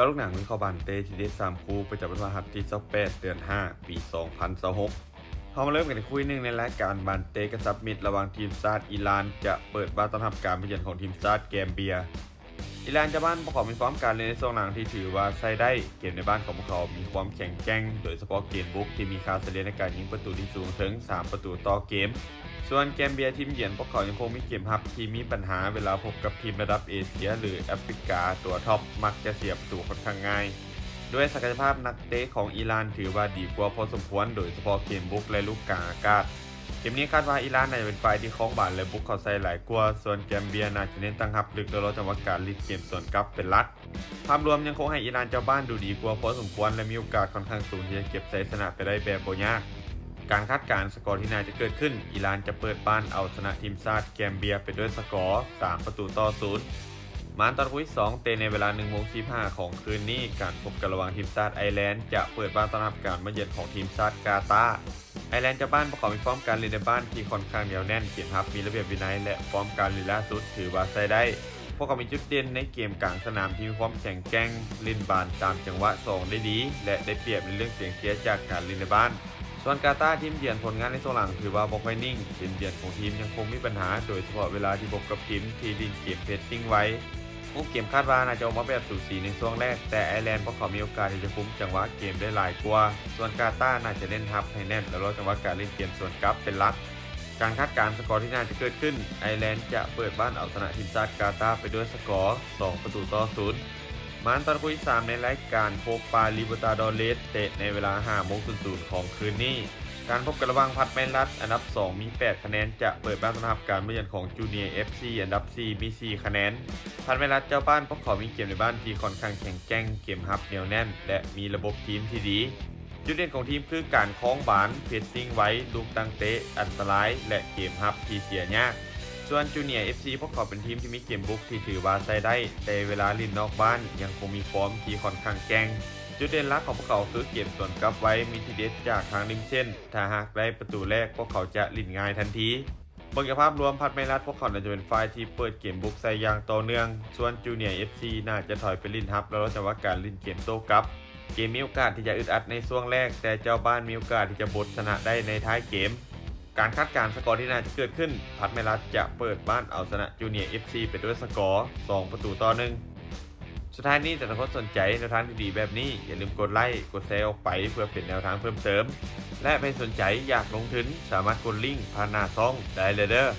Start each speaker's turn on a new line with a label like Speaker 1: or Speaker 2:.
Speaker 1: อลูกหนังวิเคราะห์บันเตทีเดส3คู่ประจำวันพฤหัสที่28เดือน5ปี2026เรามาเริ่มกันในคู่หนึ่งในรายการบันเตกับซับมิดระหว่างทีมชาติอิหร่านจะเปิดบ้านต้อนรับการมาเยือนของทีมชาติแกมเบียอิหร่านจะบ้านประกอบมีฟอร์มการเล่นในช่วงหลังที่ถือว่าใช้ได้เกมในบ้านของพวกเขามีความแข็งแกร่งโดยเฉพาะเกมบุกที่มีค่าเฉลี่ยในการยิงประตูที่สูงถึง3ประตูต่อเกมส่วนแกมเบียทีมเยือนพวกเขายังคงมีเกมรับที่มีปัญหาเวลาพบกับทีมระดับเอเชียหรือแอฟริกาตัวท็อปมักจะเสียประตูค่อนข้างง่ายด้วยศักยภาพนักเตะของอิหร่านถือว่าดีกว่าพอสมควรโดยเฉพาะเกมบุกและลูกกลางอากาศเกมนี้คาดว่าอิหร่านน่าจะเป็นฝ่ายที่คล้องบาลและบุกเข้าใส่หลายกว่าส่วนแกมเบียน่าจะเน้นตั้งรับลึกโดยลดจังหวะการลีดเกมส่วนกลับเป็นหลักภาพรวมยังคงให้อิหร่านเจ้าบ้านดูดีกว่าพอสมควรและมีโอกาสค่อนข้างสูงที่จะเก็บชัยชนะไปได้แบบบ่ยากการคาดการณ์สกอร์ที่น่าจะเกิดขึ้นอิหร่านจะเปิดบ้านเอาชนะทีมชาติแกมเบียไปด้วยสกอร์3ประตูต่อ0มานตอนคุย2เตในเวลา 1:15 ของคืนนี้การพบกันระหว่างทีมชาติไอร์แลนด์จะเปิดบ้านต้อนรับการมาเยือนของทีมชาติกาตาร์ไอร์แลนด์จะบ้านประกอบมีฟอร์มการเล่นในบ้านที่ค่อนข้างเหนียวแน่นเกมรับมีระเบียบวินัยและฟอร์มการเล่นล่าสุดถือว่าใช้ได้พวกเขามีจุดเด่นในเกมกลางสนามที่มีความแข็งแกร่งเล่นบานตามจังหวะ2ได้ดีและได้เปรียบในเรื่องเสียงเสียจากการเล่นในบ้านส่วนกาตาร์ทีมเยือนผลงานในโซนหลังถือว่าบ่ค่อยนิ่งทีมเยือนของทีมยังคงมีปัญหาโดยเฉพาะเวลาที่พบกับทีมที่ดินเกมเพสซิ่งไว้ผู้เกมคาดว่าน่าจะออกมาแบบสูสีในช่วงแรกแต่ไอร์แลนด์พวกเขามีโอกาสที่จะคุ้มจังหวะเกมได้หลายกว่าส่วนกาตาร์น่าจะเล่นทับให้แน่นและรอจังหวะการเล่นเกมส่วนกลับเป็นหลักการคาดการณ์สกอร์ที่น่าจะเกิดขึ้นไอร์แลนด์จะเปิดบ้านเอาชนะทีมชาติกาตาร์ไปด้วยสกอร์2ประตูต่อ0มานตอนคุย3ในรายการโคปาลิเบร์ตาดอเรสเตะในเวลา 5:00 ของคืนนี้การพบกันระหว่างพัดแมนรัตอันดับ2มี8คะแนนจะเปิดบ้านต้อนรับการมาเยือนของจูเนียร์ FC อันดับ4มี4คะแนนพัดแมนรัตเจ้าบ้านพวกเขามีเกมในบ้านที่ค่อนข้างแข็งแกร่งเกมรับเหนียวแน่นและมีระบบทีมที่ดีจุดเด่นของทีมคือการคล้องบาลเพสซิ่งไว้ลูกตั้งเตะอันตรายและเกมรับที่เสียยากส่วนจูเนียร์ FC พวกเขาเป็นทีมที่มีเกมบุกที่ถือว่าใช้ได้แต่เวลาลินนอกบ้านยังคงมีฟอร์มที่ค่อนข้างแกร่งจุดเด่นหลักของพวกเขาคือเกมส่วนกลับไว้มีทีเด็ดจากทางริมเส้นถ้าหากได้ประตูแรกพวกเขาจะลิ่นง่ายทันทีบนภาพรวมพัดไม่รัดพวกเขาจะเป็นฝ่ายที่เปิดเกมบุกใส่อย่างต่อเนื่องส่วนจูเนียร์ FC น่าจะถอยไปลิ่นทับแล้วจังหวะการลิ่นเกมโต้กลับเกมมีโอกาสที่จะอึดอัดในช่วงแรกแต่เจ้าบ้านมีโอกาสที่จะบดชนะได้ในท้ายเกมการคาดการณ์สกอร์ที่น่าจะเกิดขึ้นพัดไม่รัดจะเปิดบ้านเอาชนะจูเนียร์ FC ไปด้วยสกอร์2ประตูต่อ1สุดท้ายนี้แต่ถ้าคนสนใจแนวทางดีๆแบบนี้อย่าลืมกดไลค์กดแชร์ออกไปเพื่อเป็นแนวทางเพิ่มเติมและเป็นสนใจอยากลงทุนสามารถกดลิงก์ผ่านหน้าช่องได้เลยเด้อ